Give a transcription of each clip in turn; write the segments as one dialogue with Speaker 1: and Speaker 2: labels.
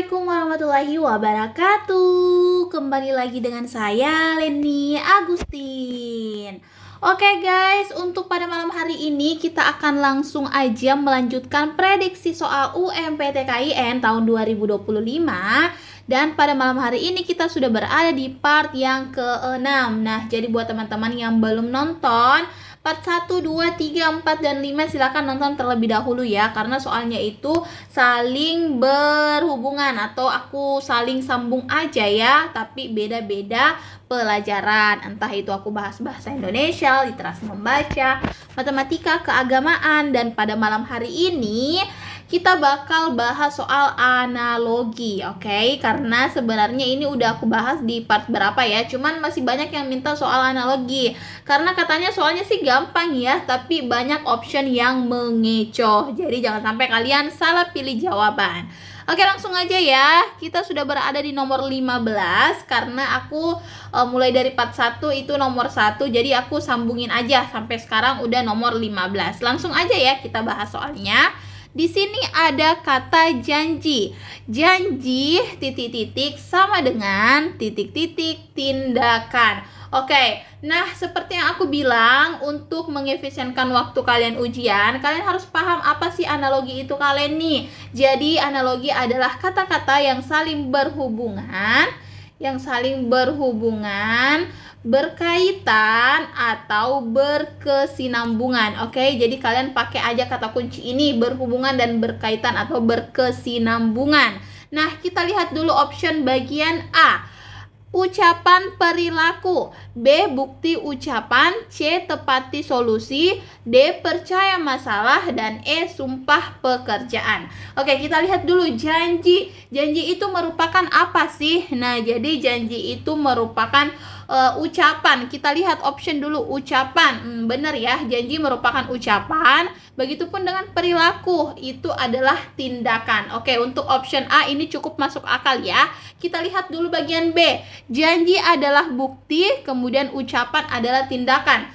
Speaker 1: Assalamualaikum warahmatullahi wabarakatuh. Kembali lagi dengan saya Leni Agustin. Oke guys, untuk pada malam hari ini kita akan langsung aja melanjutkan prediksi soal UMPTKIN tahun 2025. Dan pada malam hari ini kita sudah berada di part yang ke-6. Nah, jadi buat teman-teman yang belum nonton part 1, 2, 3, 4, dan 5 silahkan nonton terlebih dahulu ya, karena soalnya itu saling berhubungan atau aku saling sambung aja ya, tapi beda-beda pelajaran. Entah itu aku bahas bahasa Indonesia, literasi membaca, matematika, keagamaan, dan pada malam hari ini kita bakal bahas soal analogi, oke? Karena sebenarnya ini udah aku bahas di part berapa ya, cuman masih banyak yang minta soal analogi. Karena katanya soalnya sih gampang ya, tapi banyak option yang mengecoh. Jadi jangan sampai kalian salah pilih jawaban. Oke, langsung aja ya. Kita sudah berada di nomor 15 karena aku mulai dari part 1 itu nomor 1, jadi aku sambungin aja sampai sekarang udah nomor 15. Langsung aja ya kita bahas soalnya. Di sini ada kata janji. Janji titik-titik sama dengan titik-titik tindakan. Oke, nah seperti yang aku bilang, untuk mengefisienkan waktu kalian ujian, kalian harus paham apa sih analogi itu kalian nih. Jadi analogi adalah kata-kata yang saling berhubungan, berkaitan atau berkesinambungan. Oke, jadi kalian pakai aja kata kunci ini, berhubungan dan berkaitan atau berkesinambungan. Nah, kita lihat dulu option bagian A, ucapan perilaku, B bukti ucapan, C tepati solusi, D percaya masalah, dan E sumpah pekerjaan. Oke, kita lihat dulu janji. Janji itu merupakan apa sih? Nah, jadi janji itu merupakan ucapan. Kita lihat option dulu, ucapan. Benar ya, janji merupakan ucapan. Begitupun dengan perilaku, itu adalah tindakan. Oke, untuk option A ini cukup masuk akal ya. Kita lihat dulu bagian B. Janji adalah bukti, kemudian ucapan adalah tindakan.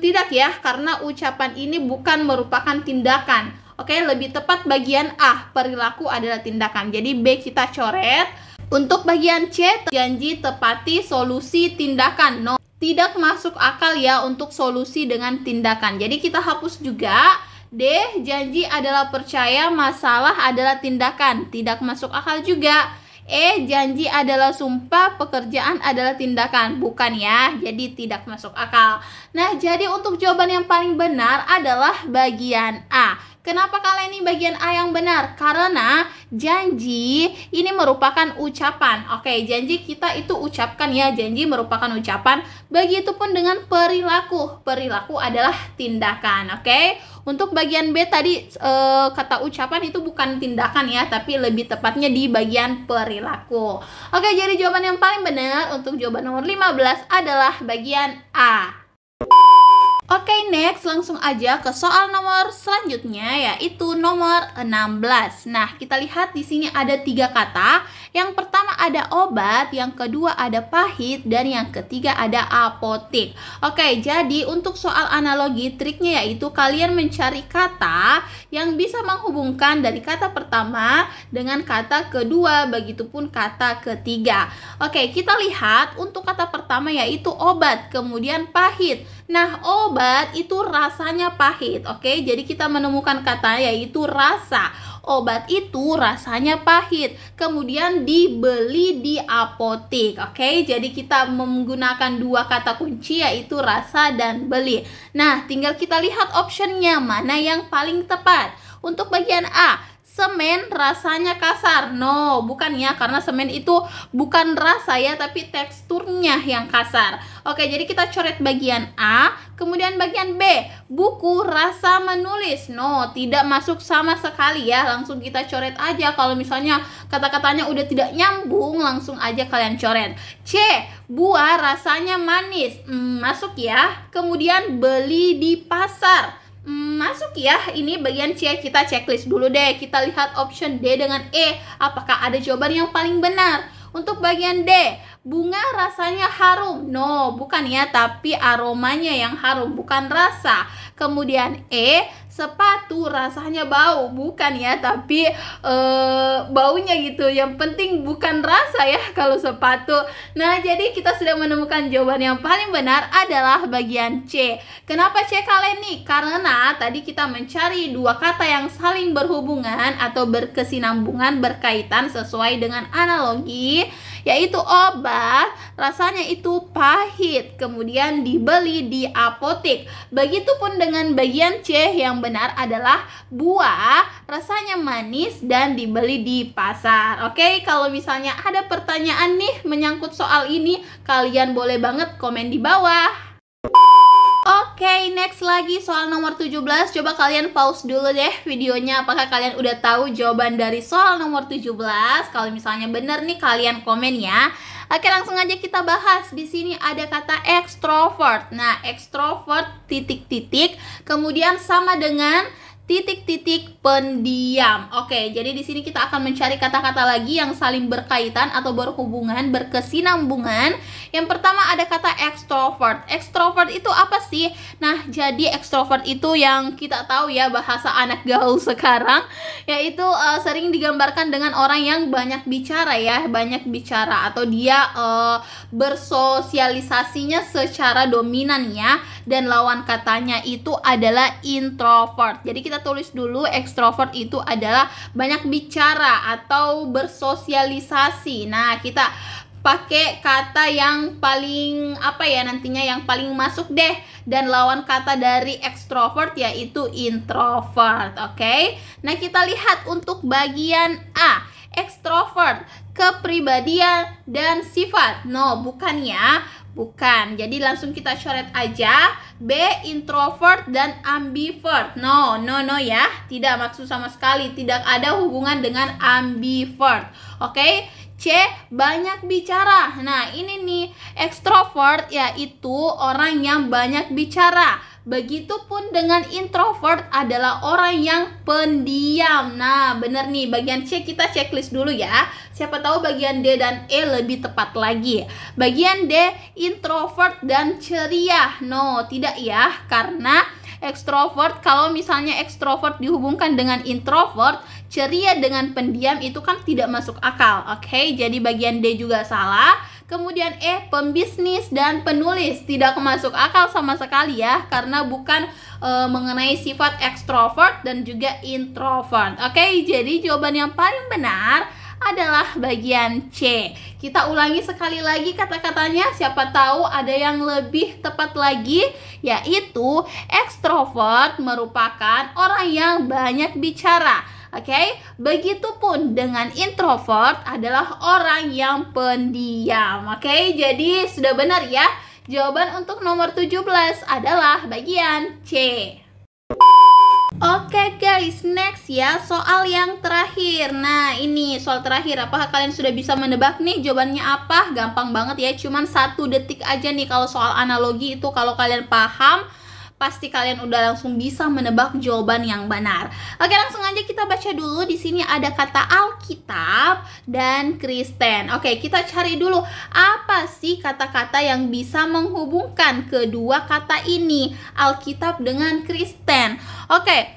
Speaker 1: Tidak ya, karena ucapan ini bukan merupakan tindakan. Oke, lebih tepat bagian A, perilaku adalah tindakan. Jadi B kita coret. Untuk bagian C, janji tepati solusi tindakan. No, tidak masuk akal ya untuk solusi dengan tindakan. Jadi kita hapus juga. D, janji adalah percaya, masalah adalah tindakan. Tidak masuk akal juga. E, janji adalah sumpah, pekerjaan adalah tindakan. Bukan ya, jadi tidak masuk akal. Nah, jadi untuk jawaban yang paling benar adalah bagian A. Kenapa kalian ini bagian A yang benar? Karena janji ini merupakan ucapan. Oke, janji kita itu ucapkan ya, janji merupakan ucapan. Begitupun dengan perilaku. Perilaku adalah tindakan, oke? Untuk bagian B tadi kata ucapan itu bukan tindakan ya, tapi lebih tepatnya di bagian perilaku. Oke, jadi jawaban yang paling benar untuk jawaban nomor 15 adalah bagian A. Oke, next langsung aja ke soal nomor selanjutnya, yaitu nomor 16. Nah, kita lihat di sini ada 3 kata. Yang pertama ada obat, yang kedua ada pahit, dan yang ketiga ada apotik. Oke, jadi untuk soal analogi, triknya yaitu kalian mencari kata yang bisa menghubungkan dari kata pertama dengan kata kedua, begitupun kata ketiga. Oke, kita lihat untuk kata pertama yaitu obat, kemudian pahit. Nah, obat itu rasanya pahit. Oke, jadi kita menemukan kata yaitu rasa. Obat itu rasanya pahit. Kemudian dibeli di apotik. Oke, jadi kita menggunakan 2 kata kunci yaitu rasa dan beli. Nah, tinggal kita lihat optionnya mana yang paling tepat. Untuk bagian A, semen rasanya kasar. No, bukan ya, karena semen itu bukan rasa ya, tapi teksturnya yang kasar. Oke, jadi kita coret bagian A. Kemudian bagian B, buku rasa menulis. No, tidak masuk sama sekali ya. Langsung kita coret aja. Kalau misalnya kata-katanya udah tidak nyambung, langsung aja kalian coret. C, buah rasanya manis. Masuk ya. Kemudian beli di pasar. Masuk ya. Ini bagian C, kita checklist dulu deh. Kita lihat option D dengan E, apakah ada jawaban yang paling benar. Untuk bagian D, bunga rasanya harum. No, bukan ya, tapi aromanya yang harum, bukan rasa. Kemudian E, sepatu rasanya bau, bukan ya, tapi baunya gitu. Yang penting bukan rasa ya kalau sepatu. Nah, jadi kita sudah menemukan jawaban yang paling benar adalah bagian C. Kenapa C kalian nih? Karena tadi kita mencari dua kata yang saling berhubungan atau berkesinambungan, berkaitan sesuai dengan analogi, yaitu obat rasanya itu pahit, kemudian dibeli di apotek. Begitupun dengan bagian C, yang benar adalah buah rasanya manis dan dibeli di pasar. Oke, kalau misalnya ada pertanyaan nih menyangkut soal ini, kalian boleh banget komen di bawah. Oke, next lagi soal nomor 17. Coba kalian pause dulu deh videonya. Apakah kalian udah tahu jawaban dari soal nomor 17? Kalau misalnya bener nih, kalian komen ya. Oke, langsung aja kita bahas. Di sini ada kata extrovert. Nah, extrovert titik-titik kemudian sama dengan titik-titik pendiam. Oke, jadi di sini kita akan mencari kata-kata lagi yang saling berkaitan atau berhubungan, berkesinambungan. Yang pertama ada kata extrovert. Extrovert itu apa sih? Nah, jadi extrovert itu yang kita tahu ya, bahasa anak gaul sekarang, yaitu sering digambarkan dengan orang yang banyak bicara ya, banyak bicara, atau dia bersosialisasinya secara dominan ya. Dan lawan katanya itu adalah introvert. Jadi kita tulis dulu, extrovert itu adalah banyak bicara atau bersosialisasi. Nah, kita pakai kata yang paling apa ya nantinya, yang paling masuk deh. Dan lawan kata dari extrovert yaitu introvert. Oke. Nah, kita lihat untuk bagian A, extrovert, kepribadian dan sifat. No, bukan ya. Bukan, jadi langsung kita coret aja. B, introvert dan ambivert. No ya, tidak, maksud sama sekali tidak ada hubungan dengan ambivert. Oke. C, banyak bicara. Nah, ini nih, extrovert yaitu orang yang banyak bicara. Begitupun dengan introvert adalah orang yang pendiam. Nah, bener nih, bagian C kita checklist dulu ya. Siapa tahu bagian D dan E lebih tepat lagi. Bagian D, introvert dan ceria. No, tidak ya, karena extrovert, kalau misalnya extrovert dihubungkan dengan introvert, ceria dengan pendiam itu kan tidak masuk akal. Oke, jadi bagian D juga salah. Kemudian E, pembisnis dan penulis, tidak masuk akal sama sekali ya, karena bukan mengenai sifat extrovert dan juga introvert. Oke, jadi jawaban yang paling benar adalah bagian C. Kita ulangi sekali lagi kata-katanya, siapa tahu ada yang lebih tepat lagi, yaitu extrovert merupakan orang yang banyak bicara. Oke, begitupun dengan introvert adalah orang yang pendiam. Oke, jadi sudah benar ya. Jawaban untuk nomor 17 adalah bagian C. Oke guys, next ya, soal yang terakhir. Nah, ini soal terakhir. Apakah kalian sudah bisa menebak nih jawabannya apa? Gampang banget ya, cuman 1 detik aja nih. Kalau soal analogi itu kalau kalian paham, pasti kalian udah langsung bisa menebak jawaban yang benar. Oke, langsung aja kita baca dulu. Di sini ada kata Alkitab dan Kristen. Oke, kita cari dulu apa sih kata-kata yang bisa menghubungkan kedua kata ini, Alkitab dengan Kristen. Oke,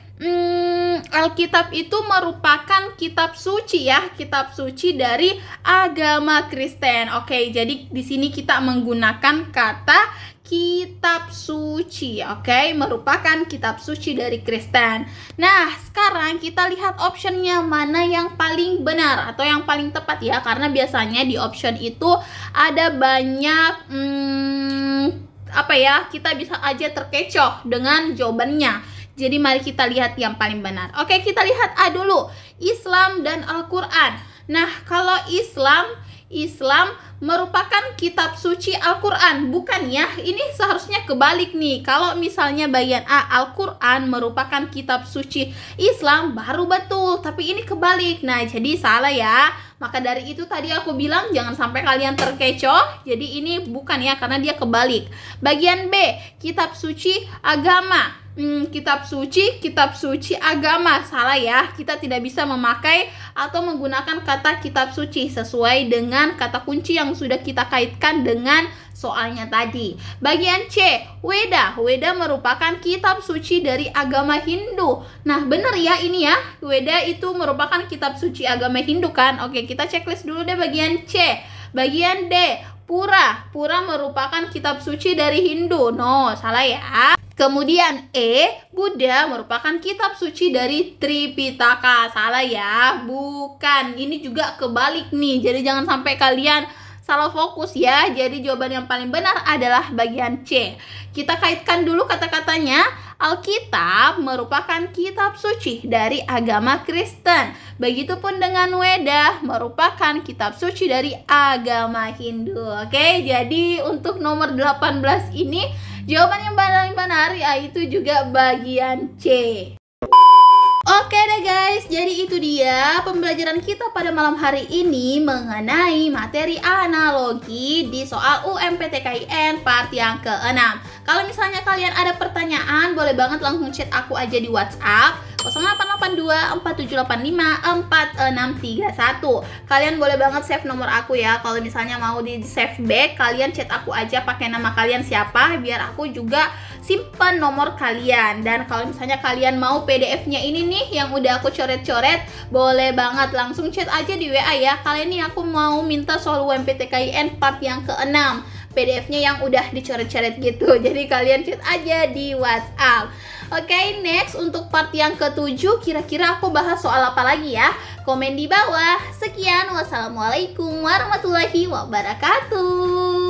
Speaker 1: Alkitab itu merupakan kitab suci ya, kitab suci dari agama Kristen. Oke, jadi di sini kita menggunakan kata kitab suci, oke, merupakan kitab suci dari Kristen. Nah, sekarang kita lihat optionnya mana yang paling benar atau yang paling tepat ya, karena biasanya di option itu ada banyak apa ya, kita bisa aja terkecoh dengan jawabannya. Jadi mari kita lihat yang paling benar. Oke, kita lihat A dulu, Islam dan Al-Quran. Nah, kalau Islam merupakan kitab suci Al-Quran, bukan ya? Ini seharusnya kebalik nih. Kalau misalnya bagian A, Al-Quran merupakan kitab suci Islam, baru betul. Tapi ini kebalik. Nah, jadi salah ya. Maka dari itu tadi aku bilang jangan sampai kalian terkecoh. Jadi ini bukan ya, karena dia kebalik. Bagian B, kitab suci agama. Kitab suci agama, salah ya. Kita tidak bisa memakai atau menggunakan kata kitab suci sesuai dengan kata kunci yang sudah kita kaitkan dengan soalnya tadi. Bagian C, Weda. Weda merupakan kitab suci dari agama Hindu. Nah, bener ya ini ya. Weda itu merupakan kitab suci agama Hindu kan? Oke, kita checklist dulu deh bagian C. Bagian D, Pura. Pura merupakan kitab suci dari Hindu. No, salah ya. Kemudian E, Buddha merupakan kitab suci dari Tripitaka. Salah ya, bukan. Ini juga kebalik nih. Jadi jangan sampai kalian salah fokus ya. Jadi jawaban yang paling benar adalah bagian C. Kita kaitkan dulu kata-katanya. Alkitab merupakan kitab suci dari agama Kristen. Begitupun dengan Weda merupakan kitab suci dari agama Hindu. Oke, jadi untuk nomor 18 ini jawaban yang paling benar yaitu juga bagian C. Oke deh guys, jadi itu dia pembelajaran kita pada malam hari ini mengenai materi analogi di soal UMPTKIN part yang ke-6. Kalau misalnya kalian ada pertanyaan, boleh banget langsung chat aku aja di WhatsApp 0882-475-4631. Kalian boleh banget save nomor aku ya. Kalau misalnya mau di save back, kalian chat aku aja pakai nama kalian siapa, biar aku juga simpan nomor kalian. Dan kalau misalnya kalian mau PDF-nya ini nih yang udah aku coret-coret, boleh banget langsung chat aja di WA ya. Kali ini aku mau minta soal UMPTKIN part yang ke-6, PDF-nya yang udah dicoret-coret gitu. Jadi kalian chat aja di WhatsApp. Oke, next untuk part yang ke-7, kira-kira aku bahas soal apa lagi ya? Komen di bawah. Sekian, wassalamualaikum warahmatullahi wabarakatuh.